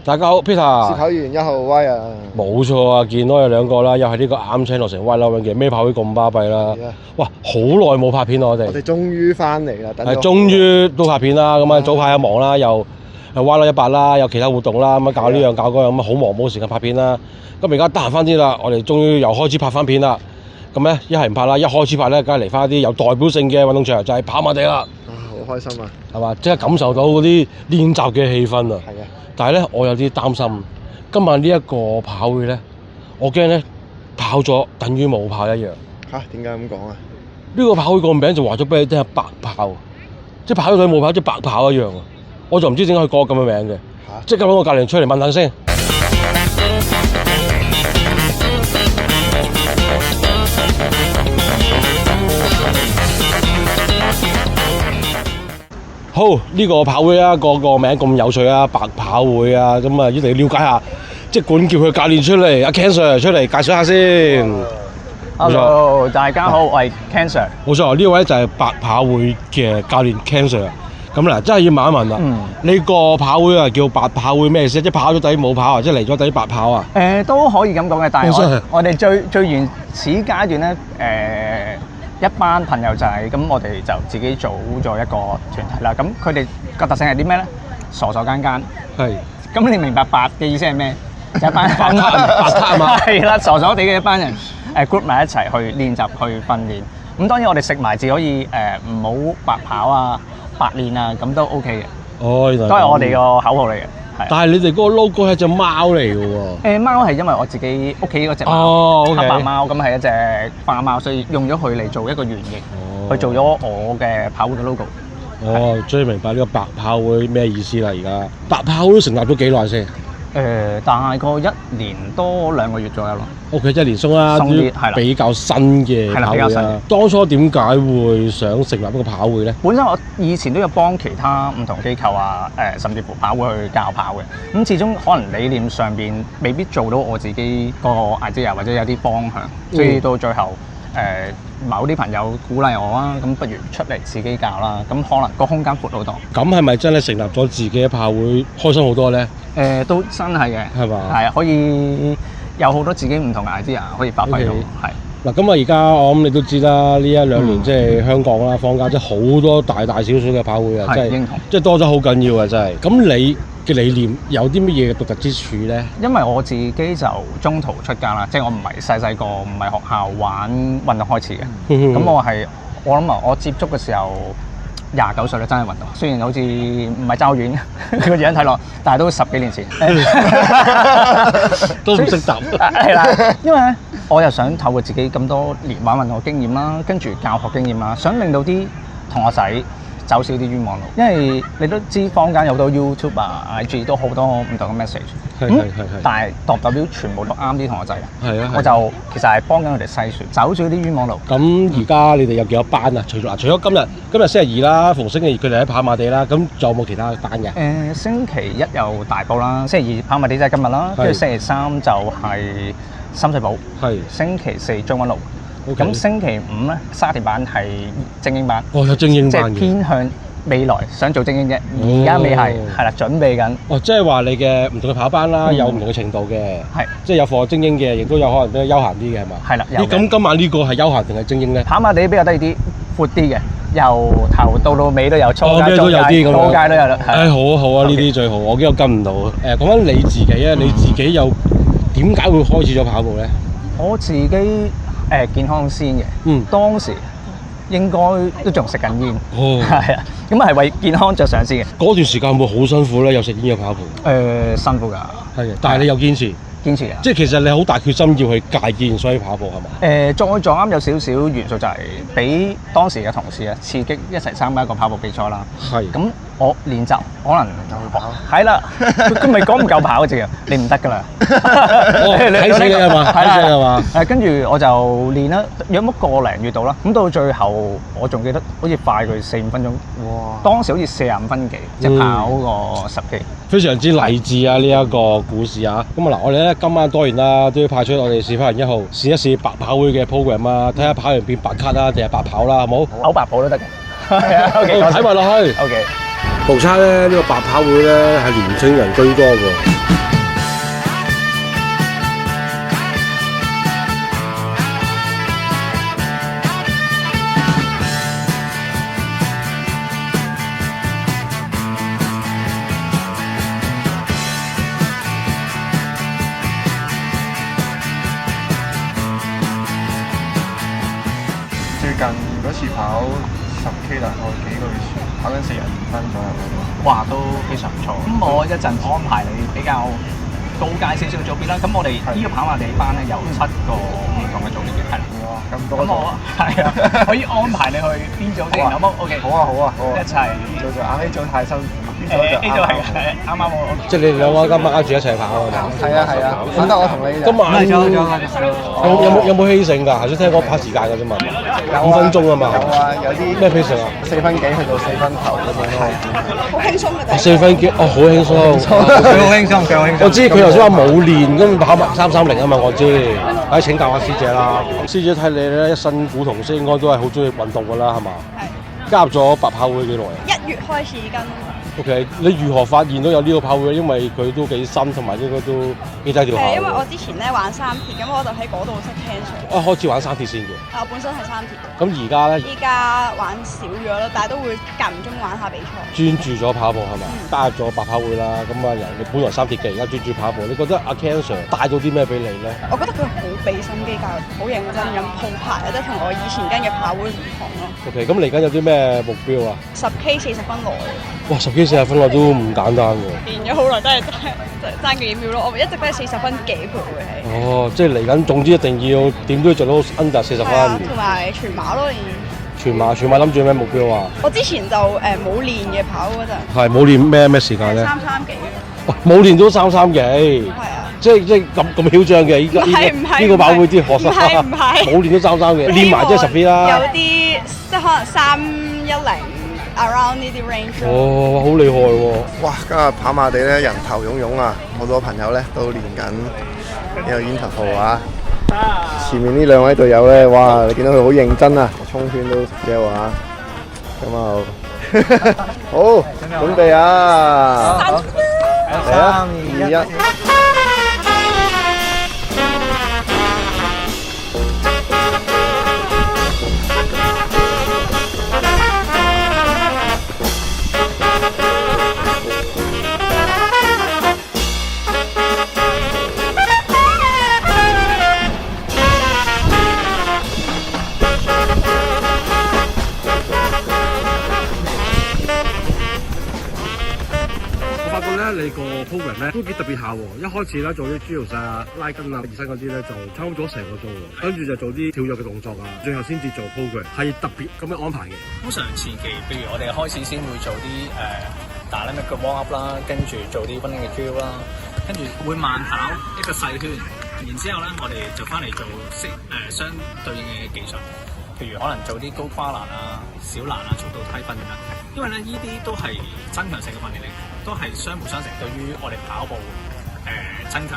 大家好 Peter， 試跑員1號 Y 啊，冇錯啊，見到有兩個啦，又係呢個啱青落成 Y 樓嘅咩跑會咁巴閉啦，哇，好耐冇拍片啦我哋終於翻嚟啦，係終於都拍片啦，咁啊早排又忙啦，又Y 樓100啦，有其他活動啦，咁啊搞呢樣搞嗰樣，咁啊好忙冇時間拍片啦，咁而家得閒翻啲啦，我哋終於又開始拍翻片啦，咁咧一係唔拍啦，一開始拍咧，梗係嚟翻啲有代表性嘅運動場，就係跑馬地啦，好開心啊，係嘛，即係感受到嗰啲練習嘅氣氛啊，係啊。但係咧，我有啲擔心，今晚呢一個跑會咧，我驚咧跑咗等於冇跑一樣。嚇？點解咁講啊？呢個跑會個名就話咗俾你聽係白跑，即係跑咗等於冇跑，即係白跑一樣啊！我就唔知點解佢改咁嘅名嘅。即刻揾個教練出嚟問下先。好，呢個跑會啊，個名咁有趣啊，白跑會啊，咁啊一定要了解下，即管叫佢教練出嚟，阿 Ken Sir 出嚟介紹下先。Hello， 大家好，我係 Ken Sir。冇錯，呢位就係白跑會嘅教練 Ken Sir。咁嗱，真係要問一問啦，呢個跑會啊叫白跑會咩意思？即係跑咗等於冇跑啊，即係嚟咗等於白跑啊？都可以咁講嘅，但係我哋最原始階段咧，一班朋友仔，咁我哋就自己組咗一個團體啦。咁佢哋個特性係啲咩咧？傻傻更更。係。咁你明白白嘅意思係咩？就一班白卡啊嘛。係啦，傻傻地嘅一班人group 埋一齊去練習去訓練。咁當然我哋食埋字可以唔好白跑啊、白練啊，咁都 OK 嘅。哦，原來都係我哋個口號嚟嘅。但係你哋嗰個 logo 係隻貓嚟嘅喎。貓係因為我自己屋企嗰隻貓，黑白貓，咁係一隻花貓，所以用咗佢嚟做一個原型，去做咗我嘅跑會嘅 logo。哦，終於明白呢個白跑會咩意思啦！而家白跑會成立咗幾耐先？大概1年多2個月左右咯。OK， 即係年鬆啦，鬆啲係啦，比較新嘅跑會啦。當初點解會想成立一個跑會咧？本身我以前都有幫其他唔同機構啊，甚至乎跑會去教跑嘅。咁始終可能理念上邊未必做到我自己個 idea 或者有啲方向，所以到最後某啲朋友鼓勵我啊，咁不如出嚟自己教啦。咁可能個空間闊好多。咁係咪真係成立咗自己嘅跑會開心好多咧？都真係嘅，係嘛？係啊，可以有好多自己唔同嘅 idea 可以發揮到，係。嗱，咁啊，而家我諗你都知啦，呢1-2年即係香港啦，放假即係好多大大小小嘅跑會啊，即係多咗好緊要啊，真係。咁你嘅理念有啲乜嘢嘅獨特之處咧？因為我自己就中途出家啦，即係我唔係細個唔係學校玩運動開始嘅，咁我諗我接觸嘅時候29歲啦，真係運動。雖然好似唔係爭好遠個樣睇落，但係都10幾年前，都唔識答。係啦，因為咧我又想透過自己咁多年玩運動嘅經驗啦，跟住教學經驗啦，想令到啲同學仔走少啲冤枉路，因為你都知坊間有好多 YouTube 啊、IG 都好多唔同嘅 message，但係代表全部都啱啲同學仔嘅，我就其實係幫緊佢哋篩選，走少啲冤枉路。咁而家你哋有幾多班啊？除咗今日星期2啦，逢星期2佢哋喺跑馬地啦，咁仲有冇其他班嘅？星期1有大埔啦，星期2跑馬地就係今日啦，跟住星期3就係深水埗，星期4將軍路。咁星期5咧，沙田班係精英班。哦，有精英班嘅。即係偏向未來想做精英啫，而家未係啦，準備緊。哦，即係話你嘅唔同嘅跑班啦，有唔同嘅程度嘅。係。即係有課精英嘅，亦都有可能比較休閒啲嘅，係嘛？係啦。咁今晚呢個係休閒定係精英咧？跑馬地比較低啲，闊啲嘅，由頭到尾都有，初階、都有啲咁樣。初階都有啦。好好啊，呢啲最好，我驚我跟唔到。講翻你自己啊，你自己又點解會開始咗跑步咧？我自己健康先嘅，當時應該都仲食緊煙，係啊，咁係為健康着想先嘅。嗰段時間會好辛苦咧，又食煙又跑步。辛苦㗎，係嘅，但係你又堅持。堅持啊！即係其實你好大決心要去戒煙，所以跑步係嘛？再撞啱有少少元素就係俾當時嘅同事啊刺激一齊參加一個跑步比賽啦。係。咁我練習可能係啦，佢咪講唔夠跑字啊！你唔得㗎啦。睇死你係嘛？睇死你係嘛？跟住我就練啦，約莫個零月到啦。咁到最後我仲記得好似快佢4-5分鐘。哇！當時好似45分幾，即係跑個10K。非常之勵志啊！呢一個故事啊。咁啊嗱，我哋咧今晚當然啦，都要派出我哋試跑人1號試一試白跑會嘅 program 啊，睇下跑完變白卡啊，定係白跑啦，好冇？歐白跑都得嘅。係啊，OK，睇埋落去。OK。部測咧，呢個白跑會咧係年青人居多喎。最近嗰次跑10K 大概幾個月前，跑緊42分左右嗰度。哇，都非常唔錯。咁我一陣安排你比較高階少少嘅組別啦。咁我哋呢個跑馬地班咧有7個唔同嘅組別嘅，係啦。哇，咁多咁我係啊，可以安排你去邊組先？有冇 ？OK。好啊好啊好啊！一齊做硬呢組太辛苦，B 組就 A 組係啱啱我。即係你哋兩個今晚跟住一齊跑啊嘛？係啊係啊，反得我同你今晚有冇犧牲㗎？頭先聽講跑時間㗎啫嘛，5分鐘啊嘛。有啊，有啲咩犧牲啊？4分幾去到4分頭咁樣咯。好輕鬆嘅第一。 4分幾？哦，好輕鬆。佢好輕鬆，佢好輕鬆。我知佢頭先話冇練，咁跑330啊嘛，我知。快請教下師姐啦。師姐睇你咧，一身古銅色，應該都係好中意運動㗎啦，係嘛？係加入咗白跑會幾耐啊1月開始跟。 ？OK，你如何發現到有呢個跑會？因為佢都幾新，同埋應該都幾低調下。因為我之前咧玩3鐵，咁我就喺嗰度識 Cancer。開始玩3鐵先嘅。我本身係3鐵嘅。咁而家咧？依家玩少咗啦，但係都會間唔中玩下比賽。專注咗跑步係嘛？加入咗白跑會啦，咁啊由你本來3鐵嘅，而家專注跑步。你覺得阿 Ken Sir 帶到啲咩俾你咧？我覺得佢好俾心機教，好認真咁鋪排，即係同我以前跟嘅跑會唔同咯。OK，咁嚟緊有啲咩目標啊10K 40分內。哇，10K 40分內都唔簡單喎。練咗好耐，都係爭幾秒咯。我一直都係40分幾徘徊係。哦，即係嚟緊，總之一定要點都要做到 under 40分。係啊，同埋全馬咯，全馬諗住咩目標啊？我之前就冇練嘅跑嗰陣。係冇練咩時間咧？ 3幾哇，冇練都3幾。係啊。即係咁囂張嘅，依家呢個跑會啲學生唔係冇練都3嘅，練埋即係10啦。有啲即係可能310 around 呢啲 range。哦，好厲害喎！哇，今日跑馬地咧人頭湧湧啊，好多朋友咧都練緊呢個 interval 啊。前面呢2位隊友咧，哇，你見到佢好認真啊，衝圈都嘅話，咁啊，好，準備啊，嚟啊，3、2、1。你個 program 咧都幾特別下喎！一開始咧做啲 drills 啊、拉筋啊、熱身嗰啲咧就差唔多成個鐘喎，跟住就做啲跳躍嘅動作啊，最後先至做 program，係特別咁樣安排嘅。通常前期，譬如我哋開始先會做啲dynamic 嘅 warm up 啦，跟住做啲 running 嘅 drill 啦，跟住會慢跑一個細圈，然之後咧我哋就翻嚟做相對應嘅技術，譬如可能做啲高跨欄啊、小欄啊、速度梯分咁樣，因為咧呢啲都係增強性嘅訓練嚟。都係相輔相成，對於我哋跑步增強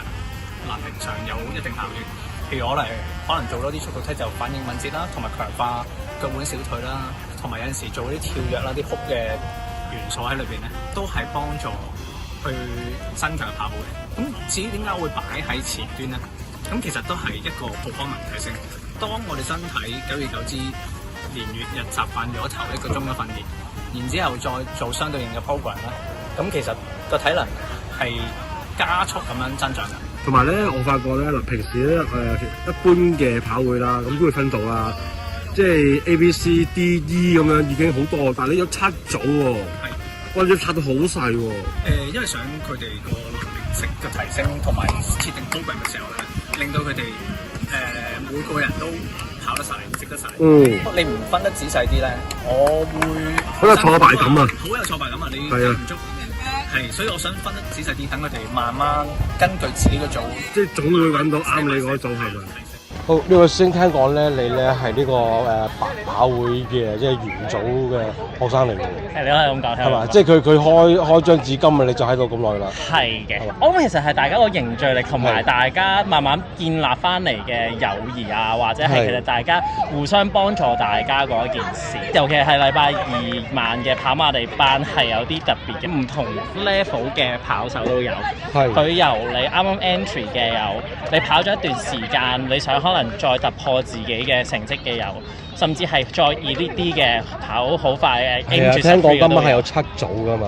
能力上有一定效益。譬如我哋可能做多啲速度梯就反應敏捷啦，同埋強化腳腕小腿啦，同埋有陣時做啲跳躍啦、啲 hook 嘅元素喺裏邊咧，都係幫助去增強跑步嘅。咁至於點解會擺喺前端咧？咁其實都係一個performance提升。當我哋身體久而久之年月日習慣咗頭1個鐘嘅訓練，然之後再做相對應嘅 program 啦。咁其實個體能係加速咁樣增長嘅。同埋咧，我發覺咧嗱，平時咧一般嘅跑會啦，咁都會分組啦，即係 A、B、C、D、E 咁樣已經好多，但係你有7組喎。係。哇！你拆到好細喎。因為想佢哋個能力值嘅提升，同埋設定 program 嘅時候咧，令到佢哋每個人都跑得晒，食得晒。你唔分得仔細啲咧，我會好有挫敗感啊！好有挫敗感啊！你唔足。係，所以我想分得仔細啲，等佢哋慢慢根據自己個組，即係總會揾到啱你嗰組係咪？好，呢位師兄聽講咧，你咧係呢個白跑會嘅即係元祖嘅學生嚟嘅。你可以咁講，係嘛？即係佢開張至今啊，你就喺度咁耐啦。係嘅，我諗其實係大家個凝聚力同埋大家慢慢建立翻嚟嘅友誼啊，或者係其實大家互相幫助大家嗰一件事。尤其係禮拜二晚嘅跑馬地班係有啲特別嘅，唔同 level 嘅跑手都有。係。佢由你啱啱 entry 嘅有，你跑咗一段時間，你想可能再突破自己嘅成績嘅有，甚至係再易啲啲嘅跑好快嘅。係啊，聽講今晚係有7組㗎嘛，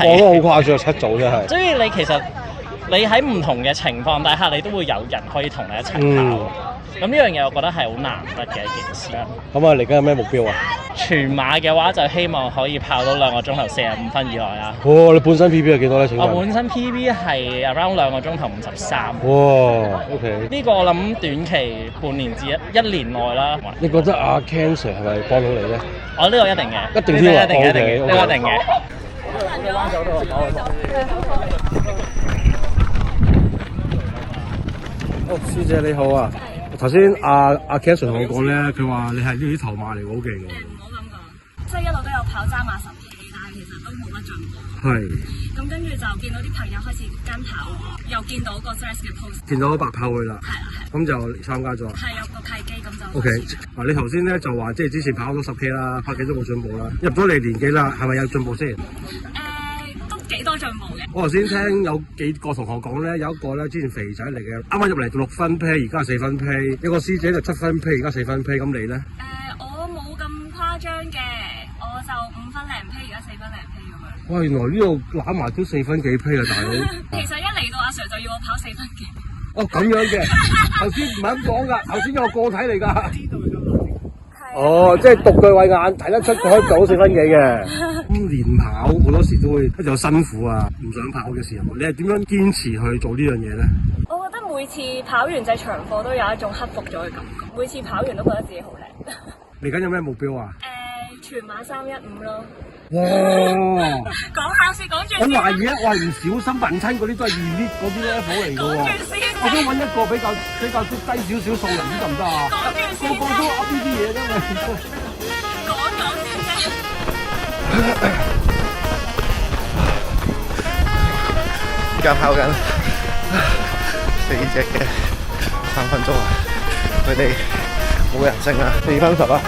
我都好誇張，有7組真係。所以你其實你喺唔同嘅情況底下，你都會有人可以同你一齊跑。咁呢樣嘢我覺得係好難得嘅一件事。咁啊，嚟緊有咩目標啊？全馬嘅話就希望可以跑到2個鐘頭45分以內啦。哦，你本身 PB 係幾多咧？請問？我本身 PB 係 around 2個鐘頭53。哇 ，OK。呢個我諗短期半年至一年內啦。你覺得阿 Ken Sir 係咪幫到你咧？我呢個一定嘅，一定添啊！一定嘅，呢個一定嘅。好，師姐你好啊！頭先阿 Ken Sir 同我講咧，佢話你係呢啲頭馬嚟，好勁㗎。唔好咁講，即係一路都有跑渣馬神器，但係其實都冇乜進步。係。咁跟住就見到啲朋友開始跟跑，又見到個 dress 嘅 post， 見到白跑會啦。係啊係。咁就參加咗。係有個契機咁就。O K，嗱你頭先咧就話即係之前跑咗10K 啦，跑幾都冇進步啦，入咗你年紀啦，係咪有進步先？都幾多進步嘅。我頭先聽有幾個同學講咧，有一個咧之前肥仔嚟嘅，啱啱入嚟6分 P， 而家4分 P， 有個師姐就7分 P， 而家4分 P， 咁你咧？我冇咁誇張嘅，我就5分零 P， 而家4分零 P 咁樣。哇，原來呢度攬埋都4分幾 P 啊，大佬！其實一嚟到阿 Sir 就要我跑4分幾。哦，咁樣嘅，頭先唔係咁講㗎，頭先有個個體嚟㗎。哦，即係獨具慧眼，睇得出佢可以做到4分幾嘅。咁練跑好多時都會一有辛苦啊，唔想跑嘅時候，你係點樣堅持去做呢樣嘢咧？我覺得每次跑完隻長課都有一種克服咗嘅感覺，每次跑完都覺得自己好叻。嚟緊有咩目標啊？全馬315咯。哇！講考試講住先。我懷疑咧，我係唔小心問親嗰啲都係2嗰啲 level 嚟嘅喎。我想揾一個比較低少少數人啲得唔得啊？個個都噏呢啲嘢㗎嘛。講先啫。而家跑緊4隻嘅3分鐘啊！佢哋冇人性啊，4分10啊！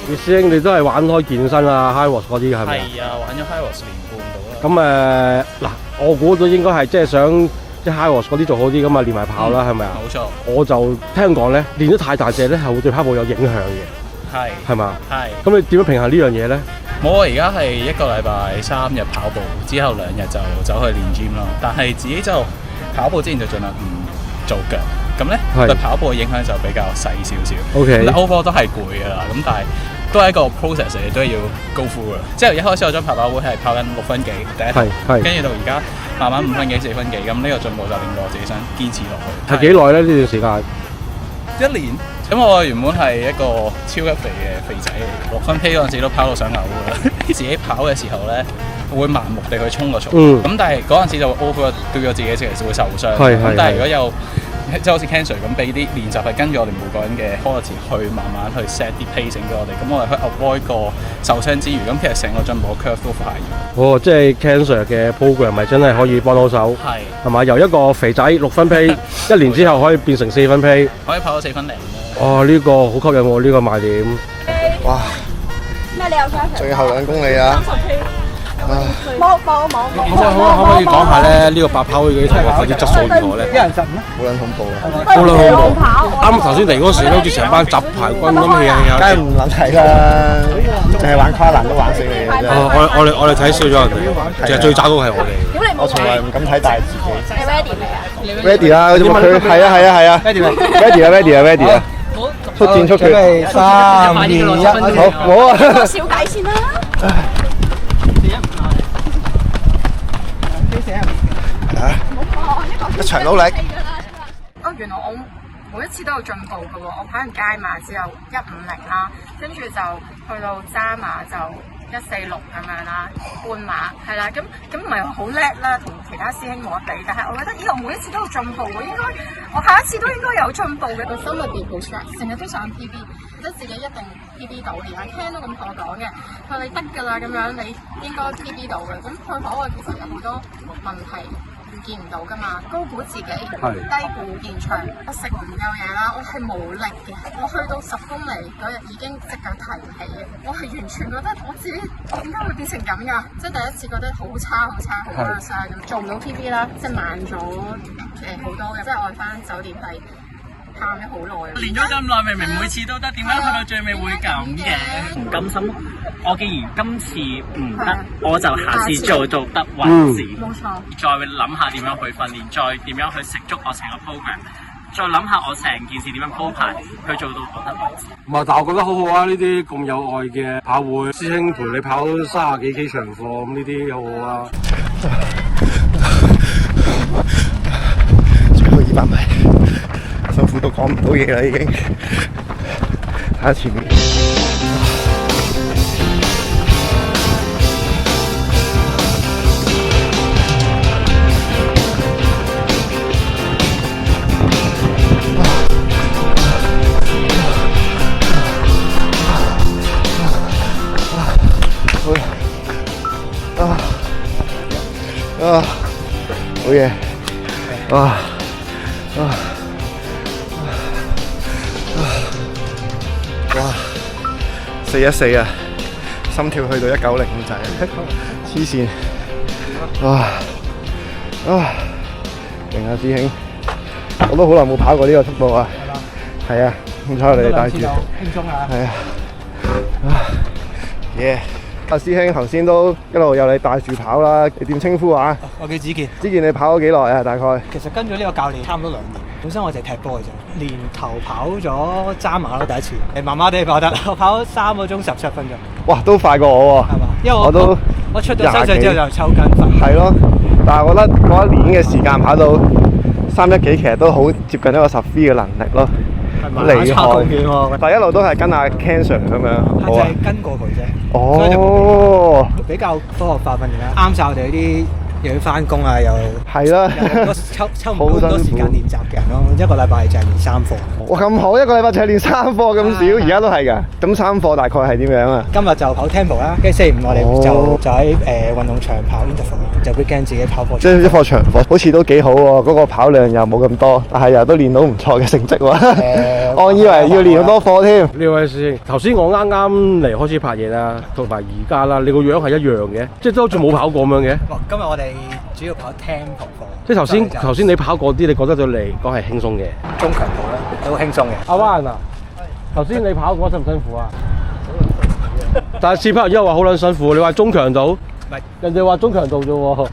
葉師兄，你都係玩開健身啊 ，High Watch 嗰啲係咪？係啊，玩咗 High Watch 年半到啦。咁嗱，我估都應該係即係想即係 High Watch 嗰啲做好啲咁啊，練埋跑啦，係咪啊？冇錯。我就聽講咧，練得太大隻咧係會對跑步有影響嘅。係嘛？係。咁你點樣平衡呢樣嘢咧？我而家係一個禮拜3日跑步，之後2日就走去練 gym 咯。但係自己就跑步之前就盡量唔做腳，咁咧對跑步嘅影響就比較細少少。OK。但 overall 都係攰㗎啦，咁但係都係一個 process 嚟，都係要 go through 㗎。即係一開始我將跑會係跑緊6分幾第一堂，跟住到而家慢慢5分幾4分幾，咁呢個進步就令到我自己想堅持落去。係幾耐咧？呢段時間？1年。咁我原本係一個超級肥嘅肥仔嚟，6分 P 嗰陣時都跑到想嘔㗎啦。自己跑嘅時候咧，會盲目地去衝個速，咁但係嗰陣時就 over 對咗自己，其實會受傷。咁但係如果有即係好似 Ken Sir 咁，俾啲練習係跟住我哋每個人嘅 quality 去慢慢去 set 啲 pacing 俾我哋，咁我哋去 avoid 個受傷之餘，咁其實成個進步 curve 都快。哦，即係 Ken Sir 嘅 program 咪真係可以幫到手，係嘛？由一個肥仔6分 P， 1年之後可以變成4分 P， 可以跑到4分0。哦，呢個好吸引喎，呢個賣點。哇！咩你有想？最後2公里啊！冇。可唔可以講下咧？呢個白跑會嘅同學訓練質素如何咧？好撚恐怖啊！好撚恐怖。啱頭先嚟嗰時好似成班雜牌軍咁嘅嘢。梗係唔撚係啦，淨係玩跨欄都玩死你嘅啫。我哋睇少咗人哋，其實最渣都係我哋。我從來唔敢睇大自己。你 ready 未啊 ？ready 啦，佢係啊 ，ready 啊。出戰出拳，3、2、1，好啊！小計先啦。一場努力。原來我每一次都有進步嘅喎。我跑完街馬之後150啦，跟住就去到渣馬就146咁樣啦，半馬係啦，咁唔係好叻啦，同其他師兄冇得比。但係我覺得我每一次都有進步喎，應該我下一次都應該有進步嘅。個心裏邊好 stress，成日都想 PB， 覺得自己一定 PB 到，連阿 Ken 都咁同我講嘅，佢話你得㗎啦，咁樣你應該 PB 到嘅。咁佢跑我其實有好多問題。見唔到㗎嘛，高估自己，低估現場，我食唔夠嘢啦，我係冇力嘅，我去到10公里嗰日已經隻腳提唔起嘅，我係完全覺得我自己點解會變成咁㗎？即係第一次覺得好差，好傷咁，做唔到 PB 啦，即係慢咗好多嘅，即係我翻酒店係喊咗好耐。練咗咁耐，明明每次都得，點解去到最尾會咁嘅？唔甘心，我既然今次唔得，我就下次做到得為止。冇錯。再諗下點樣去訓練，再點樣去食足我成個 program， 再諗下我成件事點樣鋪排，去做到我得為止。唔係，但我覺得好好啊！呢啲咁有愛嘅跑會，師兄陪你跑30幾 K 長課，咁呢啲好好啊！最後200米，辛苦到講唔到嘢啦，已經。睇下前面。好嘢！哇！414啊，心跳去到190咁滯啊！黐線！勁啊師兄！我都好耐冇跑過呢個速度啊！係啊，咁彩你哋帶住，輕鬆啊！係啊！耶！阿師兄頭先都一路有你帶住跑啦，你點稱呼啊？我叫子健。子健，你跑咗幾耐啊？大概？其實跟咗呢個教練差唔多2年。本身我就係踢波嘅啫，年頭跑咗渣馬咯，第一次。麻麻地跑得，我跑咗3個鐘17分鐘。哇，都快過我喎。係嘛？因為我出咗身上之後就抽筋快。係咯，但係我覺得嗰1年嘅時間跑到3-1幾，其實都好接近一個10 free 嘅能力咯。厲害！但係一路都係跟阿 Ken Sir 咁樣。就係跟過佢啫。哦。比較科學化訓練啦，啱晒我哋呢啲又要翻工啊，又係啦，抽唔到咁多時間練習嘅人咯。一個禮拜就係練3課。哇，咁好，一個禮拜就係練3課咁少，而家都係㗎。咁3課大概係點樣啊？今日就跑 tempo 啦，跟住星期5我哋就喺運動場跑 interval， 就會驚自己跑課。即係一課長課，好似都幾好喎。嗰個跑量又冇咁多，但係又都練到唔錯嘅成績喎。我以為要練好多課添。呢位師兄，頭先我啱嚟開始拍嘢啦，同埋而家啦，你個樣係一樣嘅，即係都好似冇跑過咁樣嘅。今日我哋主要跑 tempo 課。即係頭先你跑過啲，你覺得對你嚟講係輕鬆嘅？中強度咧都好輕鬆嘅。阿灣啊，頭先你跑過辛唔辛苦啊？但係試跑完之後話好撚辛苦，你話中強度？唔係，人哋話中強度啫喎。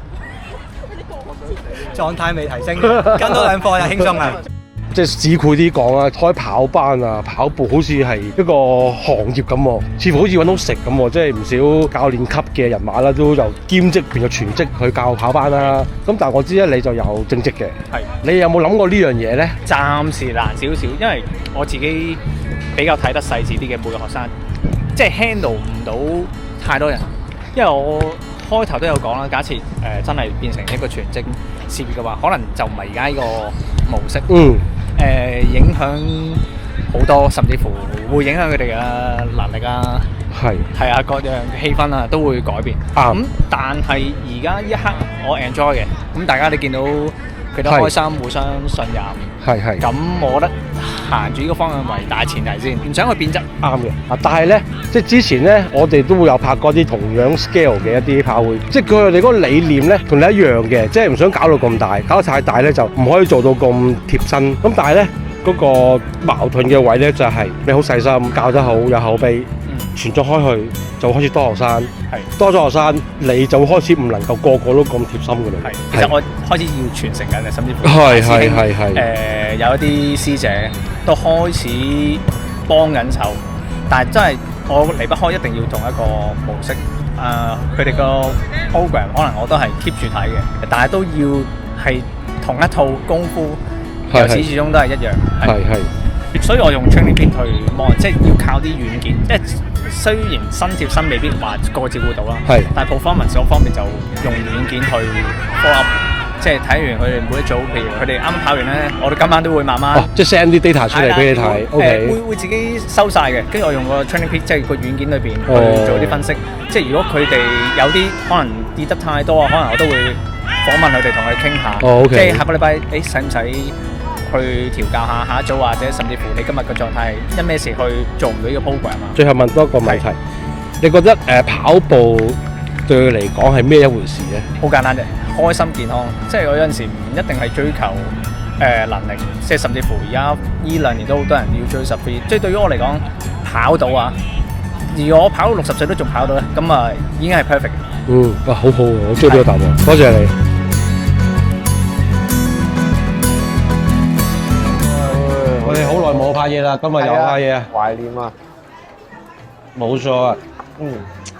狀態未提升，跟多2課就輕鬆啦。即係市儈啲講啊，開跑班啊，跑步好似係一個行業咁喎，似乎好似揾到食咁喎，即係唔少教練級嘅人馬啦，都由兼職變咗全職去教跑班啦。咁但係我知咧，你就有正職嘅。係。你有冇諗過呢樣嘢咧？暫時難少少，因為我自己比較睇得細緻啲嘅每個學生，即係 handle 唔到太多人。因為我開頭都有講啦，假設真係變成一個全職事業嘅話，可能就唔係而家呢個模式。影響好多，甚至乎會影響佢哋嘅能力啊，係啊，各樣氣氛啊都會改變。咁但係而家一刻我 enjoy 嘅，咁大家你見到佢都開心，互相信任。咁我覺得行住呢個方向為大前提先，唔想去變質。啱嘅。但係咧，即係之前咧，我哋都會有拍過啲同樣 scale 嘅一啲跑會，即係佢哋嗰個理念咧同你一樣嘅，即係唔想搞到咁大，搞得太大咧就唔可以做到咁貼身。咁但係咧嗰個矛盾嘅位咧就係你好細心，教得好有口碑，傳咗開去就開始多學生，多咗學生你就會開始唔能夠個個都咁貼心㗎啦。其實我開始要傳承緊嘅，甚至乎有一啲師姐都開始幫緊手，但係真係我離不開一定要同一個模式。佢哋個 program 可能我都係 keep 住睇嘅，但係都要係同一套功夫由始至終都係一樣。係。所以我用 training peak 去望，即係要靠啲軟件，即係雖然身貼身未必話個個照顧到啦，但係 performance 嗰方面就用軟件去 follow up， 即係睇完佢哋每一組，譬如佢哋啱啱跑完咧，我哋今晚都會慢慢，即係 send 啲 data 出嚟俾你睇。OK，會自己收晒嘅，跟住我用個 training peak 即係個軟件裏邊去做啲分析，即係如果佢哋有啲可能跌得太多啊，可能我都會訪問佢哋同佢傾下，即係下個禮拜使唔使去調教下下一組，或者甚至乎你今日嘅狀態因咩事去做唔到呢個 program 啊？最後問多一個問題，你覺得跑步對你嚟講係咩一回事咧？好簡單啫，開心健康。即係我有陣時唔一定係追求能力，即係甚至乎而家呢2年都好多人要追10 free。即係對於我嚟講，跑到啊，而我跑到60歲都仲跑到咧，咁啊已經係 perfect。哇，好好喎，我中意呢個答案，多謝你。我哋好耐冇拍嘢啦，今日又拍嘢啊！懷念啊！冇錯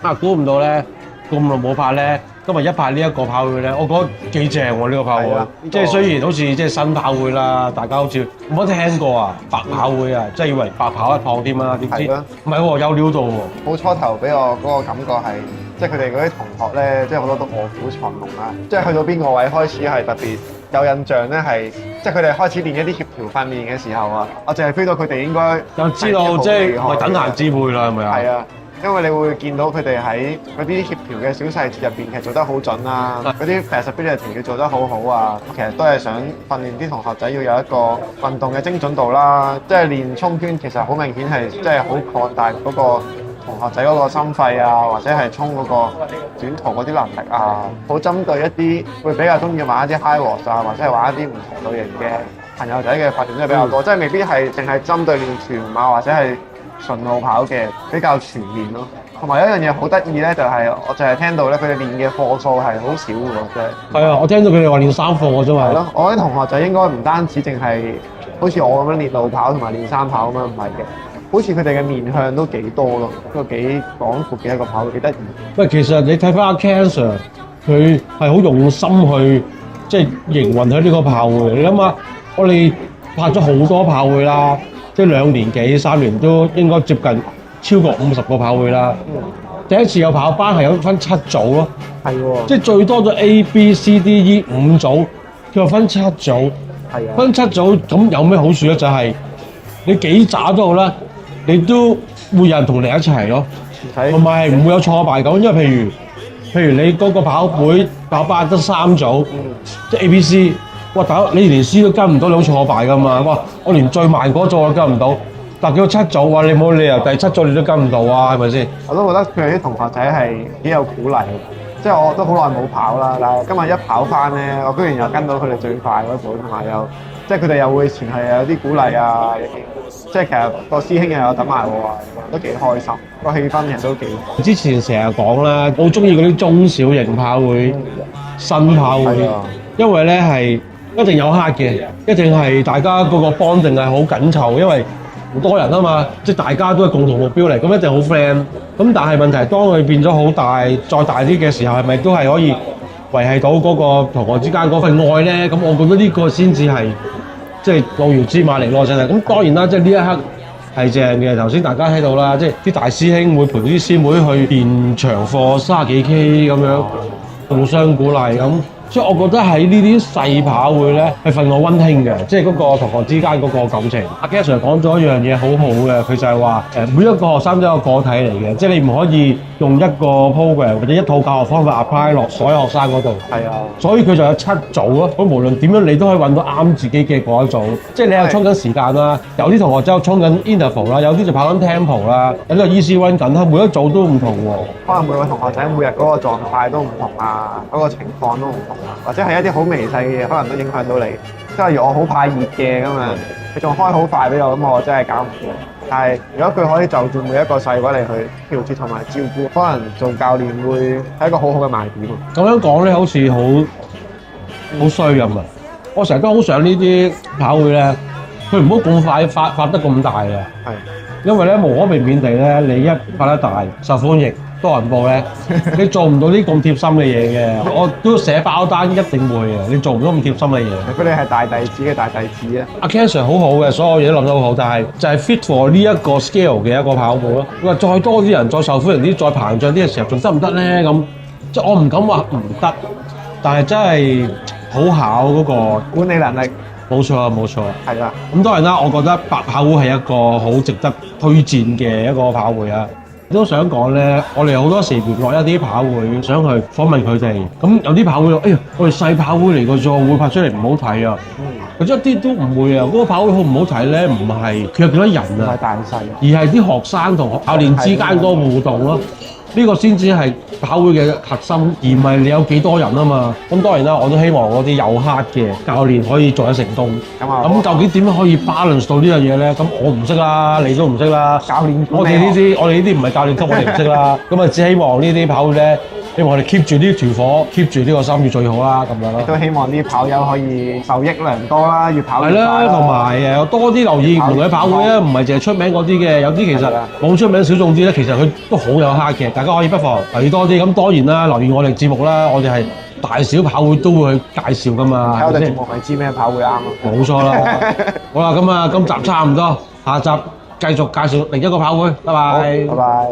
啊！估唔到咧，咁耐冇拍咧，今日一拍呢一個跑會咧，我覺得幾正喎呢個跑會，即係雖然好似即係新跑會啦，大家好似冇乜聽過啊，白跑會啊，即係以為白跑一趟添啊，點知唔係喎，有料到喎！好初頭俾我嗰個感覺係，即係佢哋嗰啲同學咧，即係好多都卧虎藏龍啊！即係去到邊個位開始係特別有印象咧，係即係佢哋開始練一啲協調訓練嘅時候啊，我淨係 feel 到佢哋應該就知道即係唔係等閒之輩啦，係咪啊？係啊。因為你會見到佢哋喺嗰啲協調嘅小細節入邊，其實做得好準啦。嗰啲 flexibility 佢做得好好啊。其實都係想訓練啲同學仔要有一個運動嘅精準度啦。即係練衝圈，其實好明顯係即係好擴大嗰個同學仔嗰個心肺啊，或者係衝嗰個短途嗰啲能力啊。好針對一啲會比較中意玩一啲 high watts 啊，或者係玩一啲唔同類型嘅朋友仔嘅訓練都比較多。即係未必係淨係針對練全馬或者係順路跑嘅，比較全面咯。同埋有一樣嘢好得意咧，就係我淨係聽到咧，佢哋練嘅課數係好少嘅喎，即係。係啊，我聽到佢哋話練3課嘅啫嘛。係咯，我啲同學仔應該唔單止淨係好似我咁樣練路跑同埋練山跑咁樣，唔係嘅。好似佢哋嘅面向都幾多咯，都幾廣闊嘅一個跑道，幾得意。喂，其實你睇翻阿 Ken Sir，佢係好用心去即係營運喺呢個跑會。你諗下，我哋拍咗好多跑會啦。即係2年幾3年都應該接近超過50個跑會啦。第一次有跑班係有分7組咯，係喎，即係最多咗 A、B、C、D、E 5組，佢話分7組，係啊，分7組咁有咩好處咧？就係你幾渣都好啦，你都會有人同你一齊咯，同埋唔會有挫敗感，因為譬如你嗰個跑班得3組，即係 A、B、C。哇！大佬，你連 C 都跟唔到，你好挫敗噶嘛？哇！我連最慢嗰組我都跟唔到，但叫7組，哇！你冇理由第7組你都跟唔到啊？係咪先？我都覺得佢哋啲同學仔係幾有鼓勵，即係我都好耐冇跑啦，但係今日一跑翻咧，我居然又跟到佢哋最快嗰組，同埋又即係佢哋又會前係有啲鼓勵啊，即係其實個師兄又有等埋我啊，都幾開心，個氣氛其實都幾好。之前成日講啦，我好中意嗰啲中小型跑會、新跑會，因為咧係。一定有黑嘅，一定係大家嗰個幫定係好緊湊，因為好多人啊嘛，即係大家都係共同目標嚟，咁一定好 friend。咁但係問題，當佢變咗好大、再大啲嘅時候，係咪都係可以維係到嗰個同學之間嗰份愛咧？咁我覺得呢個先至係即係老姚知馬力咯，真係。咁當然啦，即係呢一刻係正嘅。頭先大家睇到啦，即係啲大師兄會陪啲師妹去練長課30幾 K 咁樣，互相鼓勵咁。所以我覺得喺呢啲細跑會咧係份外溫馨嘅，即係嗰個同學之間嗰個感情。阿 Ken Sir 講咗一樣嘢好好嘅，佢就係話每一個學生都係一個個體嚟嘅，即係你唔可以用一個 program 或者一套教學方法 apply 落所有學生嗰度。係啊，所以佢就有7組咯。咁無論點樣，你都可以揾到啱自己嘅嗰一組。即係你係衝緊時間啦，有啲同學仔衝緊 interval 啦，有啲就跑緊 tempo 啦，有啲 easy run 緊啦，每一組都唔同喎。可能每個同學仔每日嗰個狀態都唔同啊，嗰個情況都唔同。或者係一啲好微細嘅嘢，可能都影響到你。即係例如我好怕熱嘅咁樣，佢仲開好快俾我，咁我真係搞唔掂。但係如果佢可以就住每一個細位嚟去調節同埋照顧，可能做教練會係一個好好嘅賣點。咁樣講咧，好似好衰咁啊！我成日都好想呢啲跑會咧，佢唔好咁快發得咁大啊！係，因為咧無可避免地咧，你一發得大受歡迎，多人報咧，你做唔到啲咁貼心嘅嘢嘅。我都寫包單一定會嘅，你做唔到咁貼心嘅嘢。如果你係大弟子嘅大弟子啊，阿 Ken Sir 好好嘅，所有嘢都諗得好好，但係就係 fit for 呢一個 scale 嘅一個跑步咯。你話再多啲人，再受歡迎啲，再膨脹啲嘅時候，仲得唔得咧？咁即係我唔敢話唔得，但係真係好考嗰個管理能力。冇錯啊，冇錯。係啦。咁當然啦，我覺得白跑會係一個好值得推薦嘅一個跑會啊。都想講咧，我哋好多時聯絡一啲跑會，想去訪問佢哋。咁有啲跑會，哎呀，我哋細跑會嚟嘅啫，會拍出嚟唔好睇啊。佢一啲都唔會啊。嗰個跑會好唔好睇咧？唔係佢有幾多人啊，唔係大細，而係啲學生同教練之間嗰個互動咯。呢個先至係跑會嘅核心，而唔係你有幾多人啊嘛。咁當然啦，我都希望嗰啲有 heart 嘅教練可以做得成功。咁究竟點樣可以 balance 到呢樣嘢咧？咁我唔識啦，你都唔識啦。教練我哋呢啲唔係教練級，我哋唔識啦。咁啊，只希望呢啲跑會咧，希望我哋 keep 住呢團火 ，keep 住呢個心越最好啦，咁樣咯。都希望啲跑友可以受益良多啦，越跑越快啦。係啦，同埋多啲留意唔同嘅跑會啊，唔係淨係出名嗰啲嘅，有啲其實冇出名小眾啲咧，其實佢都好有 heart 嘅，大家可以不妨留意多啲。咁當然啦，留意我哋節目啦，我哋係大小跑會都會去介紹噶嘛。睇我哋節目咪知咩跑會啱咯。冇錯啦。好啦，咁啊，今集差唔多，下集繼續介紹另一個跑會。拜拜。拜拜。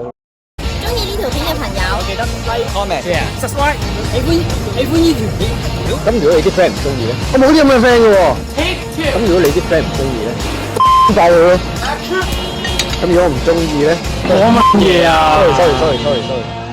中意呢條片嘅朋友，記得 like comment share subscribe。喜歡呢條片。咁如果你啲 friend 唔中意咧，我冇啲咁嘅 friend 嘅喎。咁如果你啲 friend 唔中意咧，爆佢咯。咁如果唔中意咧，講乜嘢啊？ sorry。